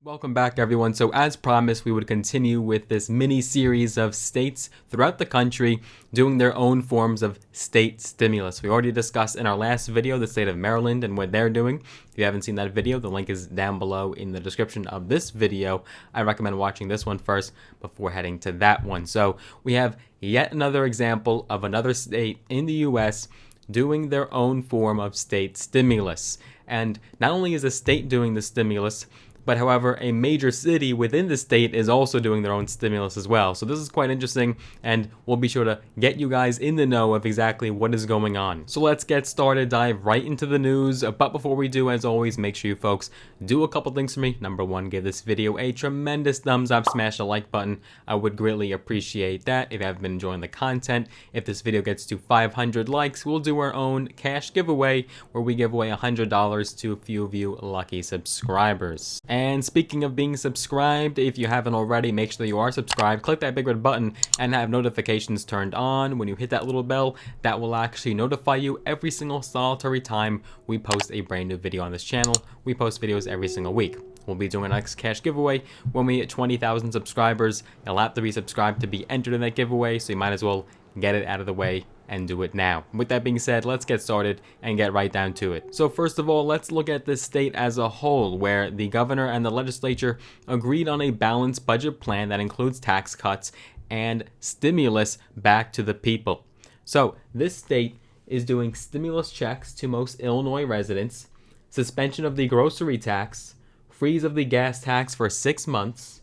Welcome back, everyone. So as promised, we would continue with this mini series of states throughout the country doing their own forms of state stimulus. We already discussed in our last video the state of Maryland and what they're doing. If you haven't seen that video, the link is down below in the description of this video. I recommend watching this one first before heading to that one. So we have yet another example of another state in the US doing their own form of state stimulus. And not only is a state doing the stimulus, but however, a major city within the state is also doing their own stimulus as well. So this is quite interesting, and we'll be sure to get you guys in the know of exactly what is going on. So let's get started, dive right into the news. But before we do, as always, make sure you folks do a couple things for me. Number one, give this video a tremendous thumbs up, smash the like button. I would greatly appreciate that if you have been enjoying the content. If this video gets to 500 likes, we'll do our own cash giveaway where we give away $100 to a few of you lucky subscribers. And speaking of being subscribed, if you haven't already, make sure that you are subscribed. Click that big red button and have notifications turned on. When you hit that little bell, that will actually notify you every single solitary time we post a brand new video on this channel. We post videos every single week. We'll be doing our next cash giveaway when we hit 20,000 subscribers. You'll have to be subscribed to be entered in that giveaway, so you might as well get it out of the way and do it now. With that being said, let's get started and get right down to it. So first of all, let's look at this state as a whole, where the governor and the legislature agreed on a balanced budget plan that includes tax cuts and stimulus back to the people. So this state is doing stimulus checks to most Illinois residents, suspension of the grocery tax, freeze of the gas tax for 6 months,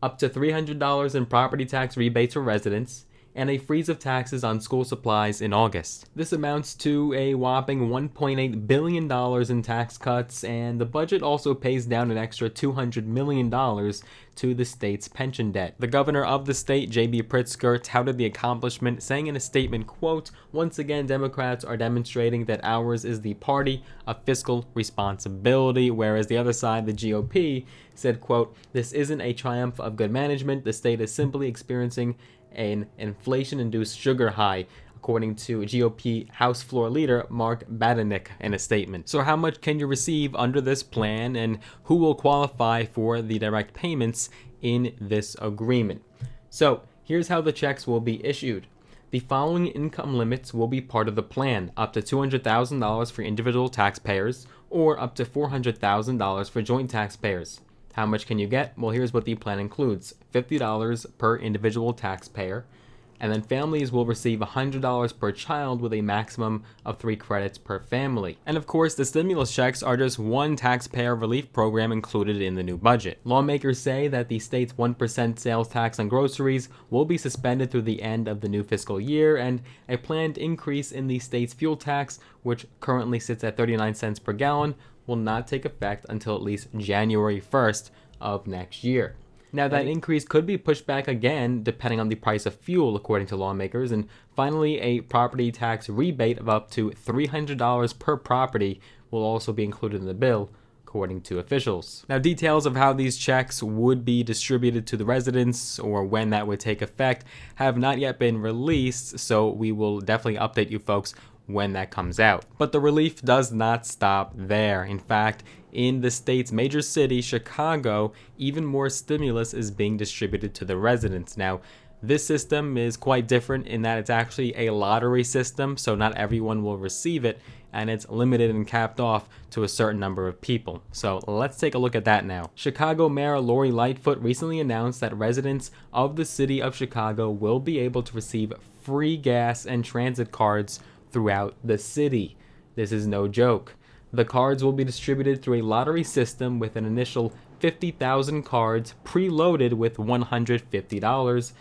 up to $300 in property tax rebates for residents, and a freeze of taxes on school supplies in August. This amounts to a whopping $1.8 billion in tax cuts, and the budget also pays down an extra $200 million to the state's pension debt. The governor of the state, J.B. Pritzker, touted the accomplishment, saying in a statement, quote, "Once again, Democrats are demonstrating that ours is the party of fiscal responsibility," whereas the other side, the GOP, said, quote, "This isn't a triumph of good management. The state is simply experiencing an inflation-induced sugar high," according to GOP House Floor Leader Mark Badenick in a statement. So how much can you receive under this plan, and who will qualify for the direct payments in this agreement? So here's how the checks will be issued. The following income limits will be part of the plan: up to $200,000 for individual taxpayers, or up to $400,000 for joint taxpayers. How much can you get? Well, here's what the plan includes: $50 per individual taxpayer, and then families will receive $100 per child with a maximum of 3 credits per family. And of course, the stimulus checks are just one taxpayer relief program included in the new budget. Lawmakers say that the state's 1% sales tax on groceries will be suspended through the end of the new fiscal year, and a planned increase in the state's fuel tax, which currently sits at 39 cents per gallon, will not take effect until at least January 1st of next year. Now, that increase could be pushed back again depending on the price of fuel, according to lawmakers. And finally, a property tax rebate of up to $300 per property will also be included in the bill, according to officials. Now, details of how these checks would be distributed to the residents or when that would take effect have not yet been released, so we will definitely update you folks when that comes out. But the relief does not stop there. In fact, in the state's major city, Chicago, even more stimulus is being distributed to the residents. Now, this system is quite different in that it's actually a lottery system, so not everyone will receive it, and it's limited and capped off to a certain number of people. So let's take a look at that now. Chicago Mayor Lori Lightfoot recently announced that residents of the city of Chicago will be able to receive free gas and transit cards throughout the city. This is no joke. The cards will be distributed through a lottery system with an initial 50,000 cards preloaded with $150.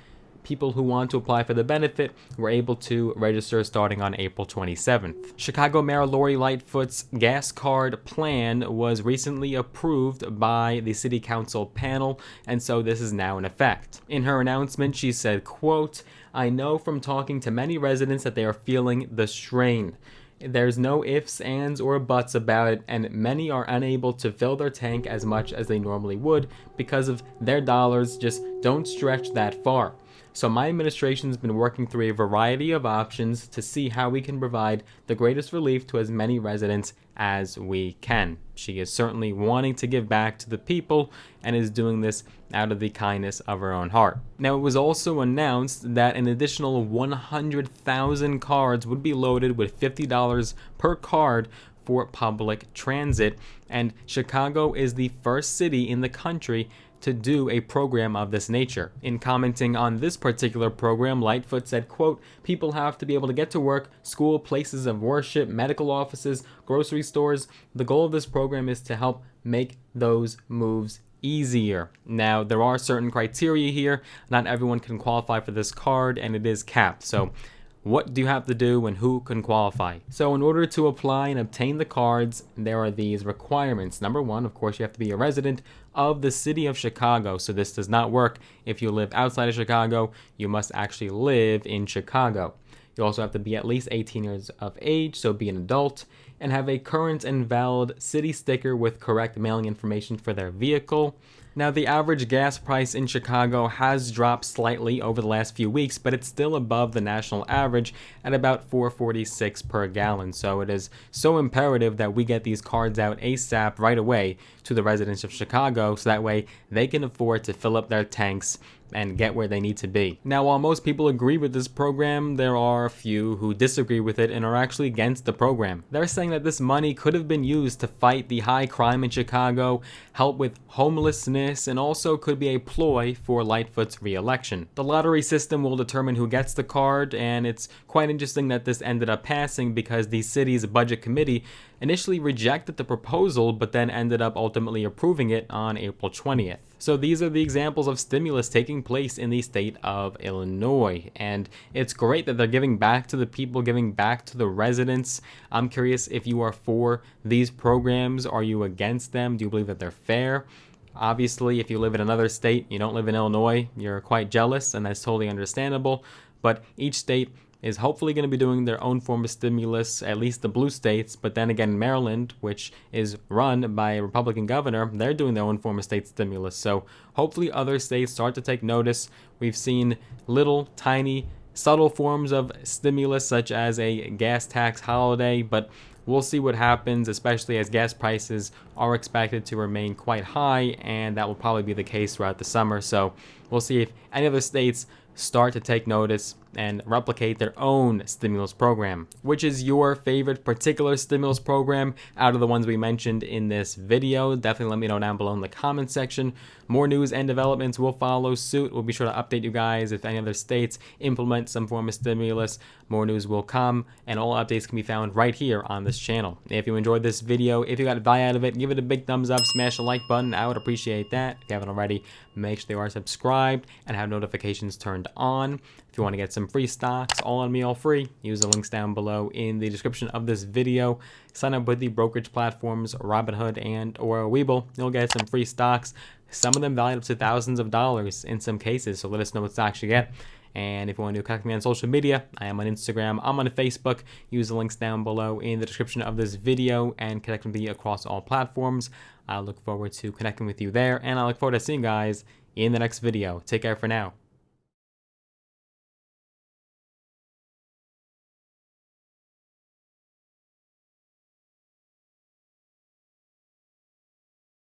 People who want to apply for the benefit were able to register starting on April 27th. Chicago Mayor Lori Lightfoot's gas card plan was recently approved by the city council panel, and so this is now in effect. In her announcement, she said, quote, "I know from talking to many residents that they are feeling the strain. There's no ifs, ands, or buts about it, and many are unable to fill their tank as much as they normally would because of their dollars just don't stretch that far. So my administration's been working through a variety of options to see how we can provide the greatest relief to as many residents as we can. She is certainly wanting to give back to the people and is doing this out of the kindness of her own heart. Now, it was also announced that an additional 100,000 cards would be loaded with $50 per card for public transit, and Chicago is the first city in the country to do a program of this nature. In commenting on this particular program, Lightfoot said, quote, "People have to be able to get to work, school, places of worship, medical offices, grocery stores. The goal of this program is to help make those moves easier." Now, there are certain criteria here. Not everyone can qualify for this card, and it is capped. So what do you have to do and who can qualify? So in order to apply and obtain the cards, there are these requirements. Number one, of course, you have to be a resident of the city of Chicago. So this does not work if you live outside of Chicago. You must actually live in Chicago. You also have to be at least 18 years of age, so be an adult, and have a current and valid city sticker with correct mailing information for their vehicle. Now, the average gas price in Chicago has dropped slightly over the last few weeks, but it's still above the national average at about $4.46 per gallon. So it is so imperative that we get these cards out ASAP right away to the residents of Chicago, so that way they can afford to fill up their tanks and get where they need to be. Now, while most people agree with this program, there are a few who disagree with it and are actually against the program. They're saying that this money could have been used to fight the high crime in Chicago, help with homelessness, and also could be a ploy for Lightfoot's re-election. The lottery system will determine who gets the card, and it's quite interesting that this ended up passing because the city's budget committee initially rejected the proposal, but then ended up ultimately approving it on April 20th. So these are the examples of stimulus taking place in the state of Illinois, and it's great that they're giving back to the people, giving back to the residents. I'm curious if you are for these programs. Are you against them? Do you believe that they're fair? Obviously, if you live in another state, you don't live in Illinois, you're quite jealous, and that's totally understandable, but each state is hopefully going to be doing their own form of stimulus, at least the blue states. But then again, Maryland, which is run by a Republican governor, they're doing their own form of state stimulus. So hopefully other states start to take notice. We've seen little, tiny, subtle forms of stimulus, such as a gas tax holiday, but we'll see what happens, especially as gas prices are expected to remain quite high, and that will probably be the case throughout the summer. So we'll see if any other states start to take notice and replicate their own stimulus program. Which is your favorite particular stimulus program out of the ones we mentioned in this video? Definitely let me know down below in the comment section. More news and developments will follow suit. We'll be sure to update you guys if any other states implement some form of stimulus. More news will come, and all updates can be found right here on this channel. If you enjoyed this video, if you got value out of it, give it a big thumbs up, smash the like button. I would appreciate that. If you haven't already, make sure you are subscribed and have notifications turned on. If you want to get some free stocks, all on me, all free, use the links down below in the description of this video. Sign up with the brokerage platforms Robinhood and or Webull. You'll get some free stocks, some of them valued up to thousands of dollars in some cases. So let us know what stocks you get. And if you want to connect me on social media, I am on Instagram, I'm on Facebook. Use the links down below in the description of this video and connect with me across all platforms. I look forward to connecting with you there, and I look forward to seeing you guys in the next video. Take care for now.